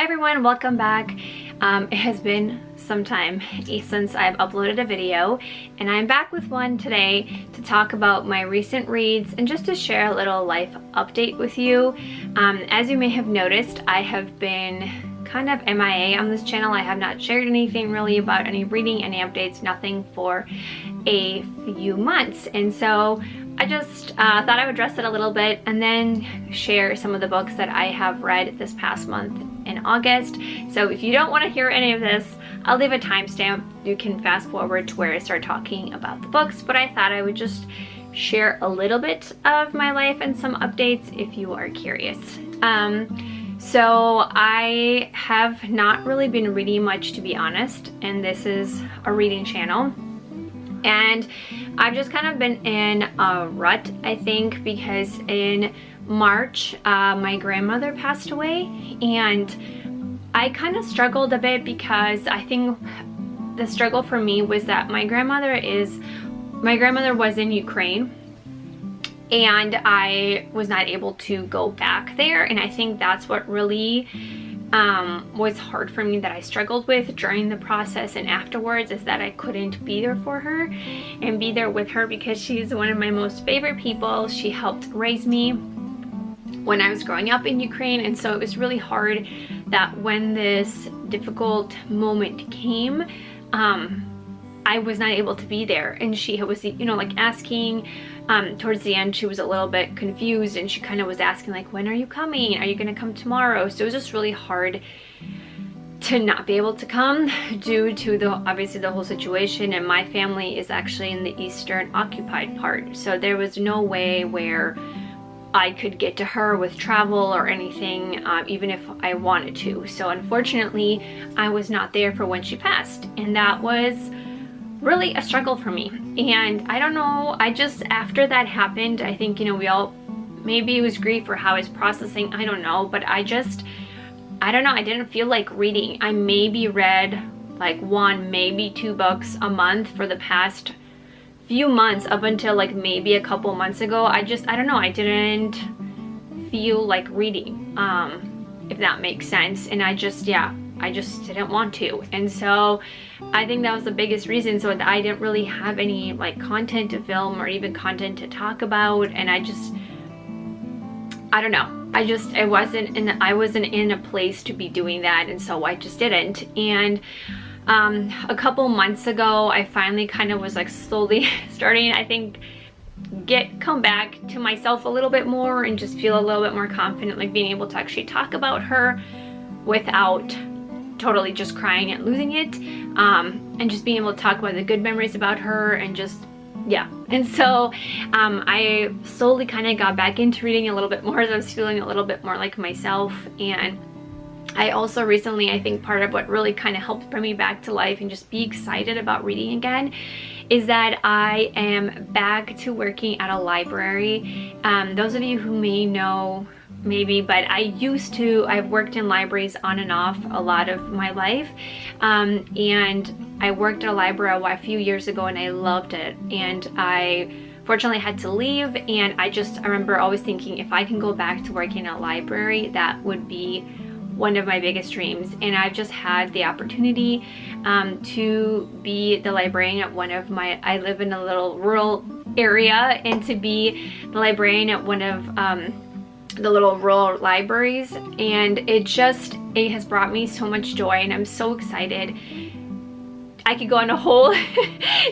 Hi everyone, welcome back. It has been some time since I've uploaded a video, and I'm back with one today to talk about my recent reads and just to share a little life update with you. As you may have noticed, I have been kind of MIA on this channel. I have not shared anything really about any reading, any updates, nothing for a few months, and so I just thought I would address it a little bit and then share some of the books that I have read this past month in August. So if you don't want to hear any of this, I'll leave a timestamp. You can fast forward to where I start talking about the books, but I thought I would just share a little bit of my life and some updates if you are curious. So I have not really been reading much, to be honest, and this is a reading channel. And I've just kind of been in a rut, I think, because in March, my grandmother passed away, and I kind of struggled a bit because I think the struggle for me was that my grandmother was in Ukraine, and I was not able to go back there, and I think that's what really was hard for me, that I struggled with during the process and afterwards, is that I couldn't be there for her and be there with her, because she's one of my most favorite people. She helped raise me when I was growing up in Ukraine, and so it was really hard that when this difficult moment came, I was not able to be there. And she was, you know, like asking, towards the end she was a little bit confused, and she kind of was asking like, when are you coming? Are you gonna come tomorrow? So it was just really hard to not be able to come due to obviously the whole situation, and my family is actually in the eastern occupied part, so there was no way where I could get to her with travel or anything, even if I wanted to. So unfortunately I was not there for when she passed, and that was really a struggle for me. And I don't know, after that happened, I think, you know, we all, maybe it was grief or how I was processing, I don't know, but I don't know, I didn't feel like reading. I maybe read like one, maybe two books a month for the past few months, up until like maybe a couple months ago. I don't know, I didn't feel like reading, if that makes sense. And I just didn't want to. And so I think that was the biggest reason, so that I didn't really have any like content to film or even content to talk about. And I don't know, I wasn't in a place to be doing that, and so I just didn't. And a couple months ago, I finally kind of was like slowly starting, I think, come back to myself a little bit more and just feel a little bit more confident, like being able to actually talk about her without totally just crying and losing it, and just being able to talk about the good memories about her, and just, yeah. And so I slowly kind of got back into reading a little bit more, as I was feeling a little bit more like myself. And I also recently, I think part of what really kind of helped bring me back to life and just be excited about reading again is that I am back to working at a library. Those of you who may know, maybe, but I've worked in libraries on and off a lot of my life, and I worked at a library a few years ago, and I loved it. And I fortunately had to leave, and I remember always thinking, if I can go back to working in a library, that would be one of my biggest dreams. And I've just had the opportunity to be the librarian at I live in a little rural area, and to be the librarian at one of the little rural libraries, and it has brought me so much joy, and I'm so excited. I could go on a whole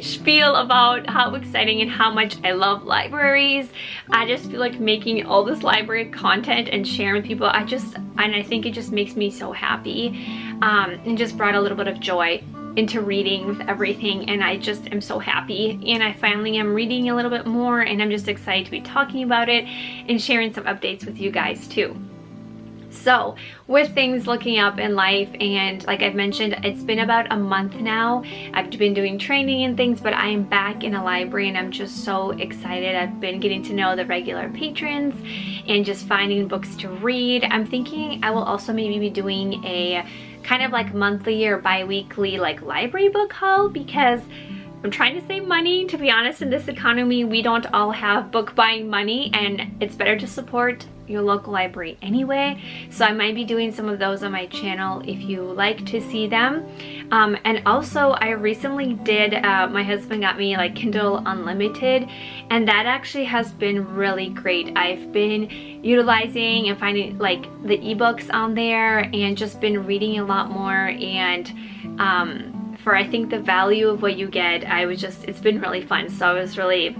spiel about how exciting and how much I love libraries. I just feel like making all this library content and sharing with people, and I think it just makes me so happy, and just brought a little bit of joy into reading with everything. And I just am so happy, and I finally am reading a little bit more, and I'm just excited to be talking about it and sharing some updates with you guys too. So with things looking up in life, and like I've mentioned, it's been about a month now. I've been doing training and things, but I am back in a library, and I'm just so excited. I've been getting to know the regular patrons and just finding books to read. I'm thinking I will also maybe be doing a kind of like monthly or bi-weekly like library book haul, because I'm trying to save money. To be honest, in this economy, we don't all have book buying money, and it's better to support your local library anyway. So I might be doing some of those on my channel if you like to see them. And also I recently did, my husband got me like Kindle Unlimited, and that actually has been really great. I've been utilizing and finding like the ebooks on there and just been reading a lot more, and for I think the value of what you get, it's been really fun. So I was really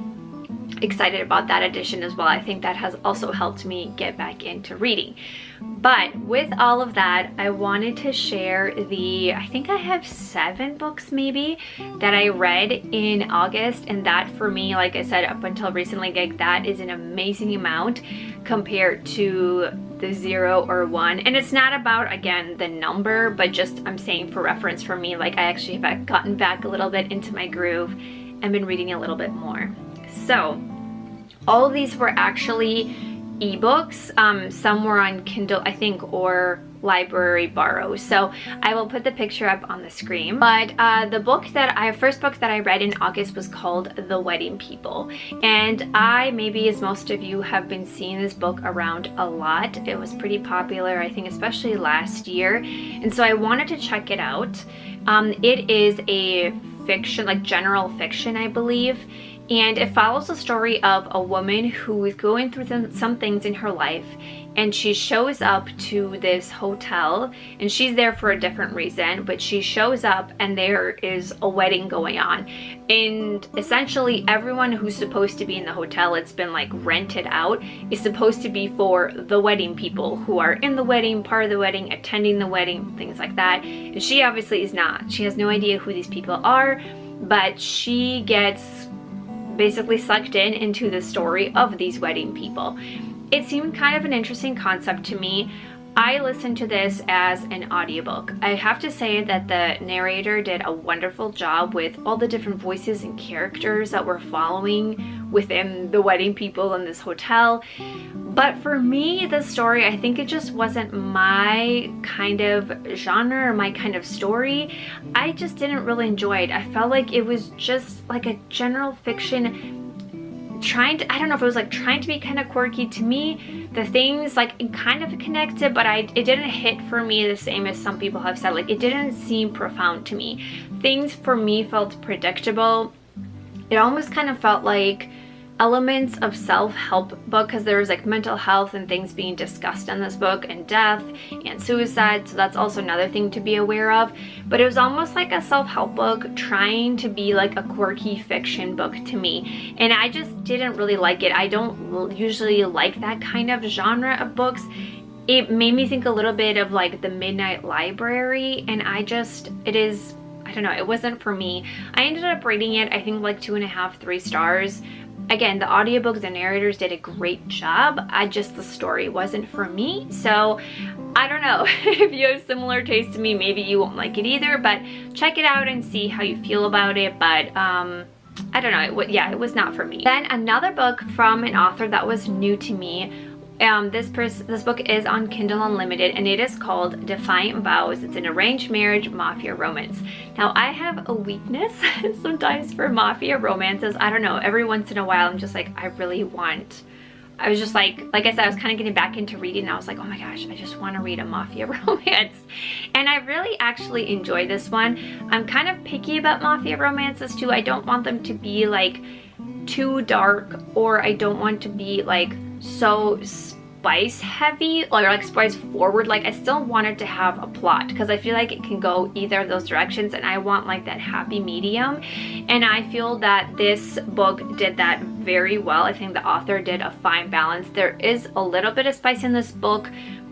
excited about that edition as well. I think that has also helped me get back into reading. But with all of that, I wanted to share I think I have 7 books maybe that I read in August, and that for me, like I said, up until recently, like that is an amazing amount compared to the 0 or 1. And it's not about, again, the number, but just I'm saying for reference for me, like I actually have gotten back a little bit into my groove and been reading a little bit more. So all of these were actually ebooks. Some were on Kindle, I think, or Library Borrow. So I will put the picture up on the screen. But the first book that I read in August was called The Wedding People. And maybe as most of you have been seeing this book around a lot. It was pretty popular, I think, especially last year. And so I wanted to check it out. It is a fiction, like general fiction, I believe. And it follows the story of a woman who is going through some things in her life, and she shows up to this hotel, and she's there for a different reason, but she shows up and there is a wedding going on. And essentially everyone who's supposed to be in the hotel, it's been like rented out, is supposed to be for the wedding people who are in the wedding, part of the wedding, attending the wedding, things like that. And she obviously is not. She has no idea who these people are, but she gets basically sucked into the story of these wedding people. It seemed kind of an interesting concept to me. I listened to this as an audiobook. I have to say that the narrator did a wonderful job with all the different voices and characters that we're following within the wedding people in this hotel. But for me, the story, I think it just wasn't my kind of genre or my kind of story. I just didn't really enjoy it. I felt like it was just like a general fiction I don't know if it was like trying to be kind of quirky. To me, the things like it kind of connected, but it didn't hit for me the same as some people have said. Like it didn't seem profound to me. Things for me felt predictable. It almost kind of felt like elements of self-help book, because there was like mental health and things being discussed in this book, and death and suicide, so that's also another thing to be aware of. But it was almost like a self-help book trying to be like a quirky fiction book to me, and I just didn't really like it. I don't usually like that kind of genre of books. It made me think a little bit of like the Midnight Library, and I don't know, it wasn't for me. I ended up rating it, I think, like 2.5, 3 stars. Again, the audiobook, the narrators did a great job. The story wasn't for me. So I don't know if you have similar taste to me, maybe you won't like it either, but check it out and see how you feel about it. But I don't know, it was not for me. Then another book from an author that was new to me. This book is on Kindle Unlimited, and it is called Defiant Vows. It's an arranged marriage mafia romance. Now, I have a weakness sometimes for mafia romances. I don't know, every once in a while I'm just like, I was just like I said, I was kind of getting back into reading, and I was like, oh my gosh, I just want to read a mafia romance. And I really actually enjoyed this one. I'm kind of picky about mafia romances too. I don't want them to be like too dark, or I don't want to be like so spice heavy or like spice forward. Like I still wanted to have a plot, because I feel like it can go either of those directions, and I want like that happy medium, and I feel that this book did that very well. I think the author did a fine balance. There is a little bit of spice in this book,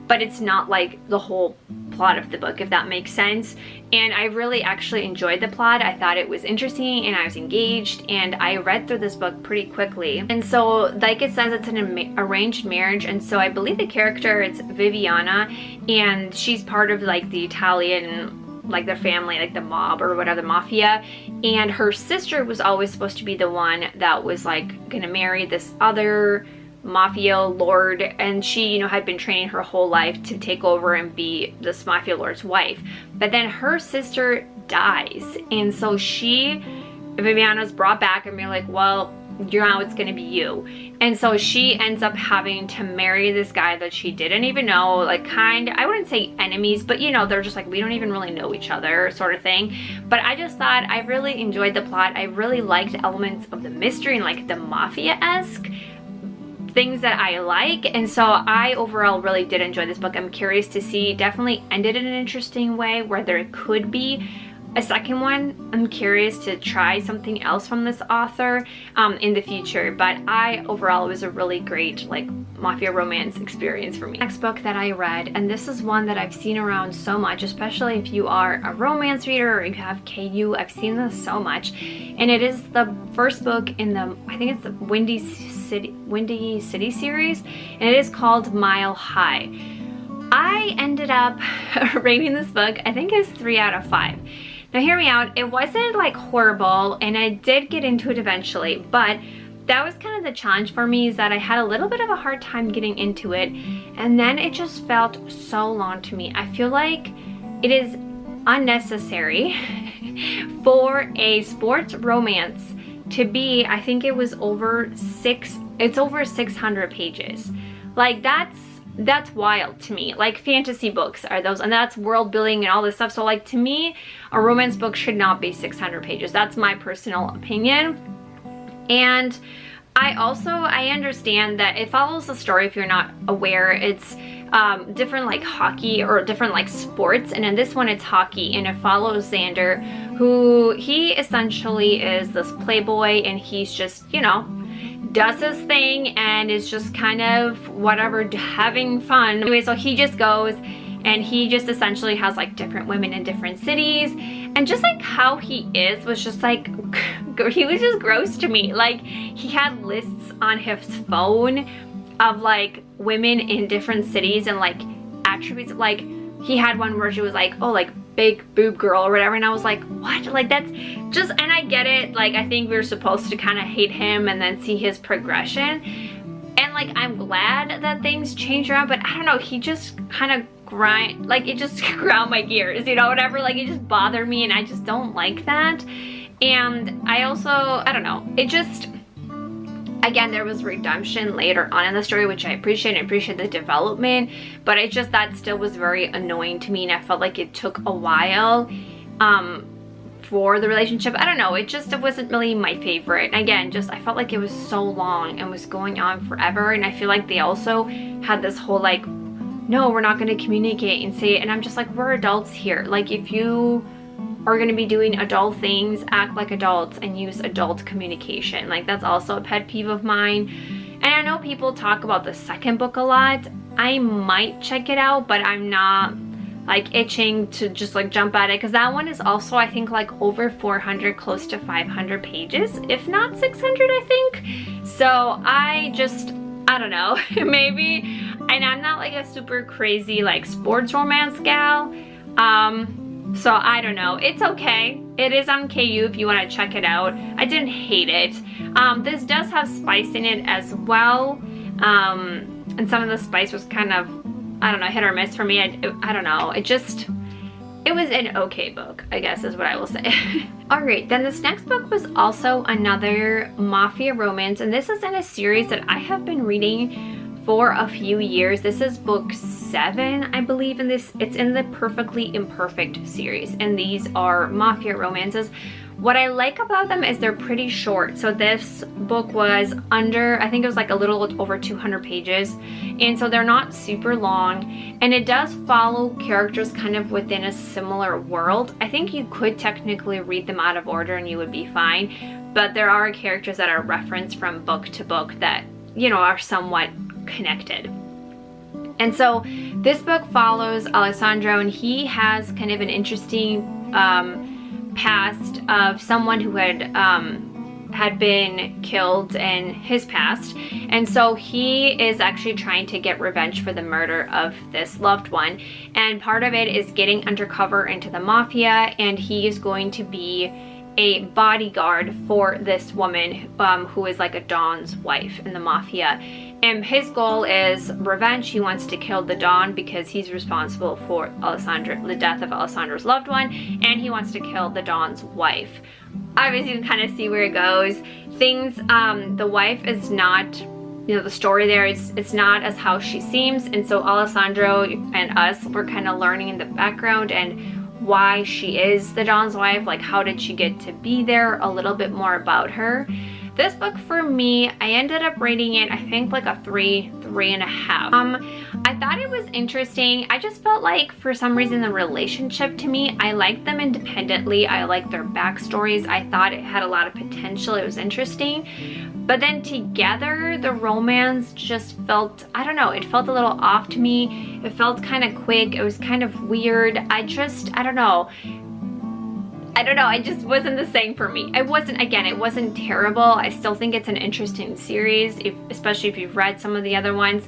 but it's not like the whole plot of the book, if that makes sense. And I really actually enjoyed the plot. I thought it was interesting, and I was engaged, and I read through this book pretty quickly. And so, like it says, it's an arranged marriage, and so I believe the character, it's Viviana, and she's part of like the Italian, like their family, like the mob or whatever, the mafia, and her sister was always supposed to be the one that was like gonna marry this other mafia lord, and she, had been training her whole life to take over and be this mafia lord's wife. But then her sister dies, and so Viviana's brought back and be like, well, now it's gonna be you. And so she ends up having to marry this guy that she didn't even know, like I wouldn't say enemies, but you know, they're just like, we don't even really know each other sort of thing. But I just thought I really enjoyed the plot. I really liked elements of the mystery and like the mafia-esque things that I like, and so I overall really did enjoy this book. I'm curious to see, definitely ended in an interesting way where there could be a second one. I'm curious to try something else from this author in the future, but overall it was a really great like mafia romance experience for me. Next book that I read, and this is one that I've seen around so much, especially if you are a romance reader or you have KU. I've seen this so much, and it is the first book in the, I think it's the Windy City series, and it is called Mile High. I ended up rating this book, I think it's 3 out of 5. Now hear me out, it wasn't like horrible, and I did get into it eventually, but that was kind of the challenge for me, is that I had a little bit of a hard time getting into it, and then it just felt so long to me. I feel like it is unnecessary for a sports romance to be, I think it was over 600 pages. Like that's wild to me. Like fantasy books are those, and that's world building and all this stuff. So like to me, a romance book should not be 600 pages. That's my personal opinion. And I understand that it follows the story, if you're not aware. It's different like hockey or different like sports, and in this one it's hockey, and it follows Xander, who he essentially is this playboy, and he's just, you know, does his thing and is just kind of whatever, having fun. Anyway, so he just goes and he just essentially has like different women in different cities, and just like how he is was just like, he was just gross to me. Like he had lists on his phone of like women in different cities and like attributes. Like he had one where she was like, oh, like big boob girl or whatever, and I was like, what? Like that's just, and I get it, like I think we we're supposed to kind of hate him and then see his progression, and like I'm glad that things change around, but I don't know, he just kind of it just ground my gears, you know, whatever. Like it just bothered me, and I just don't like that. And I don't know, it just, again, there was redemption later on in the story, which I appreciate. I appreciate the development, but it just, that still was very annoying to me, and I felt like it took a while for the relationship. I don't know, it wasn't really my favorite. Again, just I felt like it was so long and was going on forever, and I feel like they also had this whole like, no, we're not going to communicate and say it, and I'm just like, we're adults here. Like if you are going to be doing adult things, act like adults and use adult communication. Like that's also a pet peeve of mine. And I know people talk about the second book a lot. I might check it out, but I'm not like itching to just like jump at it, because that one is also, I think, like over 400, close to 500 pages, if not 600, I think. So I don't know, maybe, and I'm not like a super crazy like sports romance gal. So I don't know, it's okay. It is on KU if you want to check it out. I didn't hate it. This does have spice in it as well. And some of the spice was kind of, I don't know, hit or miss for me. I don't know, it was an okay book, I guess is what I will say. Alright, then this next book was also another mafia romance, and this is in a series that I have been reading for a few years. This is book 7, I believe, in this. It's in the Perfectly Imperfect series, and these are mafia romances. What I like about them is they're pretty short. So this book was under, I think it was like a little over 200 pages, and so they're not super long, and it does follow characters kind of within a similar world. I think you could technically read them out of order and you would be fine, but there are characters that are referenced from book to book that, you know, are somewhat connected. And so this book follows Alessandro, and he has kind of an interesting past of someone who had been killed in his past, and so he is actually trying to get revenge for the murder of this loved one, and part of it is getting undercover into the mafia, and he is going to be a bodyguard for this woman who is like a Don's wife in the mafia. And his goal is revenge. He wants to kill the Don because he's responsible for the death of Alessandro's loved one, and he wants to kill the Don's wife. Obviously you can kind of see where it goes. things, the wife is not, you know, the story there is, it's not as how she seems, and so Alessandro and us were kind of learning in the background and why she is the Don's wife, like how did she get to be there, a little bit more about her. This book for me, I ended up rating it, I think like a 3.5. I thought it was interesting. I just felt like for some reason the relationship to me, I liked them independently. I liked their backstories. I thought it had a lot of potential. It was interesting. But then together, the romance just felt, I don't know, it felt a little off to me. It felt kind of quick. It was kind of weird. I don't know. It just wasn't the same for me. It wasn't terrible. I still think it's an interesting series, especially if you've read some of the other ones.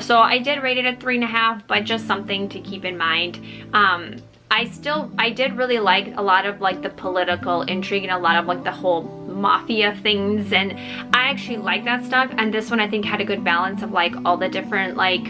So I did rate it at 3.5, but just something to keep in mind. I did really like a lot of like the political intrigue and a lot of like the whole mafia things, and I actually like that stuff. And this one I think had a good balance of like all the different like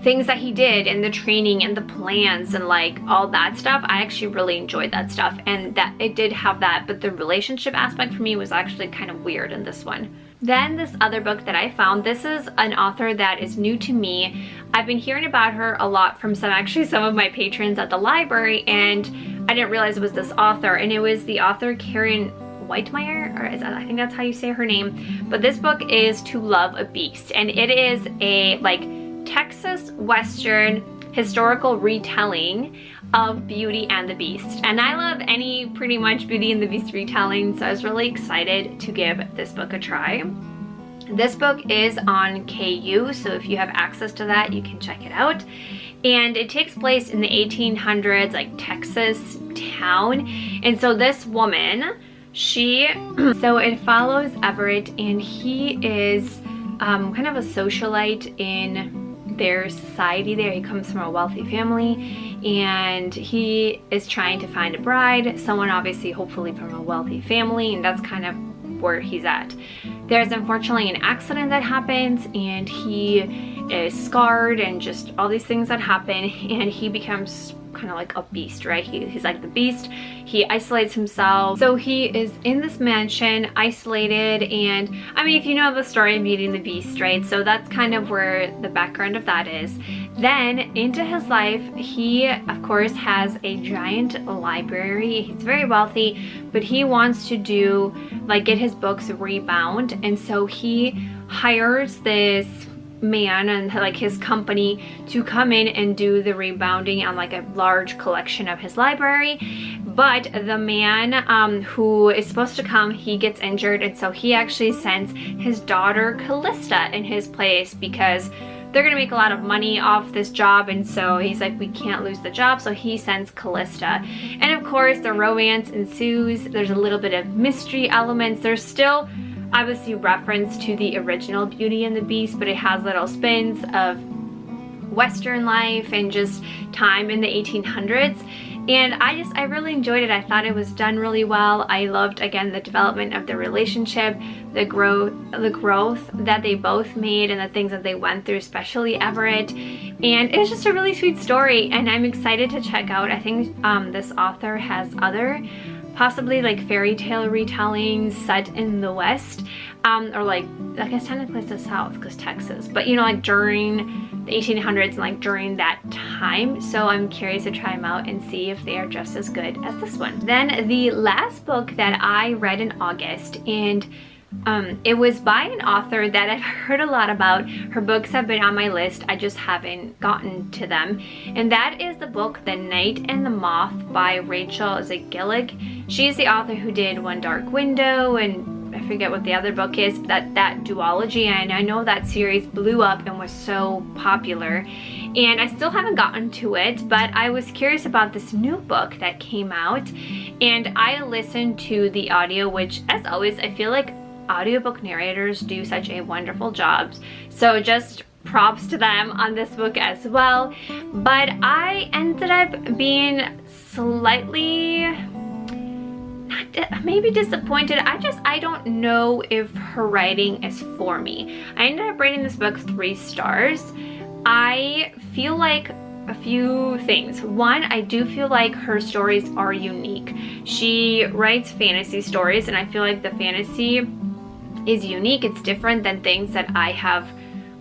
things that he did and the training and the plans and like all that stuff. I actually really enjoyed that stuff, and that it did have that, but the relationship aspect for me was actually kind of weird in this one. Then this other book that I found, this is an author that is new to me. I've been hearing about her a lot from some of my patrons at the library, and I didn't realize it was this author, and it was the author Karen Whitemeyer, or I think that's how you say her name. But this book is To Love a Beast, and it is a like Texas Western historical retelling of Beauty and the Beast. And I love any pretty much Beauty and the Beast retelling, so I was really excited to give this book a try. This book is on KU, so if you have access to that, you can check it out. And it takes place in the 1800s, like Texas town. And so this woman, so it follows Everett, and he is kind of a socialite in their society there. He comes from a wealthy family, and he is trying to find a bride, someone obviously hopefully from a wealthy family, and that's kind of where he's at. There's unfortunately an accident that happens, and he is scarred and just all these things that happen, and he becomes kind of like a beast, right? He's like the beast. He isolates himself. So he is in this mansion, isolated, and I mean, if you know the story of Beauty and the Beast, right? So that's kind of where the background of that is. Then into his life, he of course has a giant library. He's very wealthy, but he wants to do like get his books rebound, and so he hires this man and like his company to come in and do the rebounding on like a large collection of his library. But the man who is supposed to come, he gets injured, and so he actually sends his daughter Callista in his place because they're gonna make a lot of money off this job, and so he's like, we can't lose the job, so he sends Callista. And of course the romance ensues. There's a little bit of mystery elements. There's still obviously reference to the original Beauty and the Beast, but it has little spins of Western life and just time in the 1800s. And I really enjoyed it. I thought it was done really well. I loved, again, the development of the relationship, the growth that they both made, and the things that they went through, especially Everett. And it's just a really sweet story, and I'm excited to check out. I think this author has other possibly like fairy tale retellings set in the West, or like I guess technically it's the South because Texas, but you know, like during the 1800s and like during that time. So I'm curious to try them out and see if they are just as good as this one. Then the last book that I read in August, and it was by an author that I've heard a lot about. Her books have been on my list, I just haven't gotten to them, and that is the book The Night and the Moth by Rachel Gillig. She's the author who did One Dark Window, and I forget what the other book is, but that duology, and I know that series blew up and was so popular, and I still haven't gotten to it, but I was curious about this new book that came out, and I listened to the audio, which as always I feel like audiobook narrators do such a wonderful job, so just props to them on this book as well. But I ended up being slightly maybe disappointed. I don't know if her writing is for me. I ended up rating this book 3 stars. I feel like a few things. One, I do feel like her stories are unique. She writes fantasy stories, and I feel like the fantasy is unique. It's different than things that I have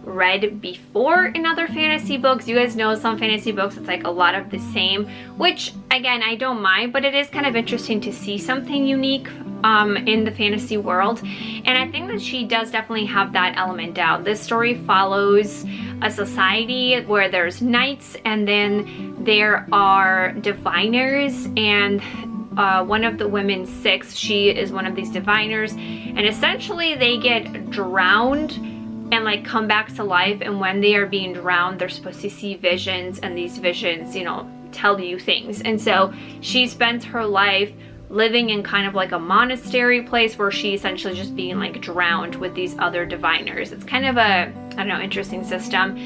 read before in other fantasy books. You guys know some fantasy books, it's like a lot of the same, which again, I don't mind, but it is kind of interesting to see something unique in the fantasy world. And I think that she does definitely have that element down. This story follows a society where there's knights, and then there are diviners, and one of the women, Six, she is one of these diviners, and essentially they get drowned and like come back to life, and when they are being drowned, they're supposed to see visions, and these visions, you know, tell you things. And so she spends her life living in kind of like a monastery place where she essentially just being like drowned with these other diviners. It's kind of a, I don't know, interesting system.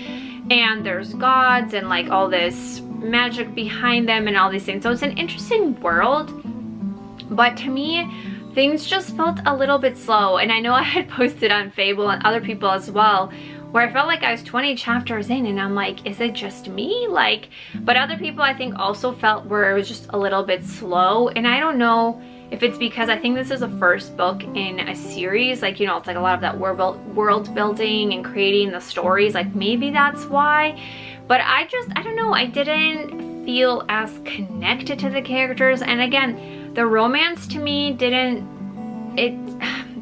And there's gods and like all this magic behind them and all these things. So it's an interesting world, but to me, things just felt a little bit slow. And I know I had posted on Fable and other people as well, where I felt like I was 20 chapters in and I'm like, is it just me? Like, but other people I think also felt where it was just a little bit slow. And I don't know if it's because I think this is the first book in a series. Like, you know, it's like a lot of that world building and creating the stories. Like maybe that's why. But I don't know, I didn't feel as connected to the characters. And again, the romance to me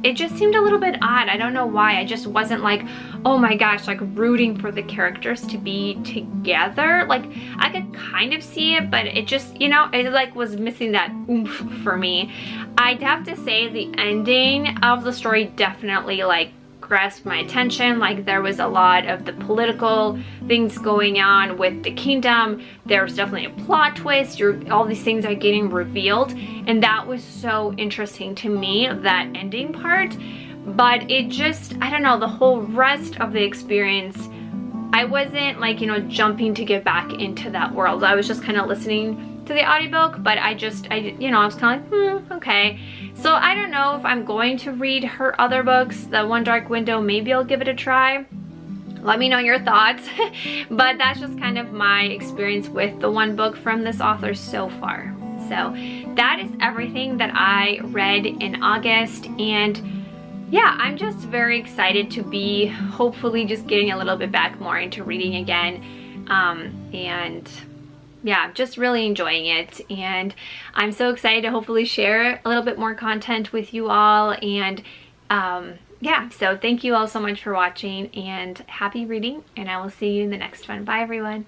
it just seemed a little bit odd. I don't know why. I just wasn't like, oh my gosh, like rooting for the characters to be together. Like I could kind of see it, but it just, you know, it like was missing that oomph for me. I'd have to say the ending of the story definitely like grasped my attention. Like there was a lot of the political things going on with the kingdom. There was definitely a plot twist. All these things are getting revealed, and that was so interesting to me, that ending part. But it just, I don't know, the whole rest of the experience, I wasn't like, you know, jumping to get back into that world. I was just kind of listening to the audiobook, but I you know, I was kind of like, okay. So I don't know if I'm going to read her other books. The One Dark Window, maybe I'll give it a try. Let me know your thoughts. But that's just kind of my experience with the one book from this author so far. So that is everything that I read in August, and yeah, I'm just very excited to be hopefully just getting a little bit back more into reading again. And yeah, just really enjoying it, and I'm so excited to hopefully share a little bit more content with you all. And yeah, so thank you all so much for watching, and happy reading, and I will see you in the next one. Bye everyone.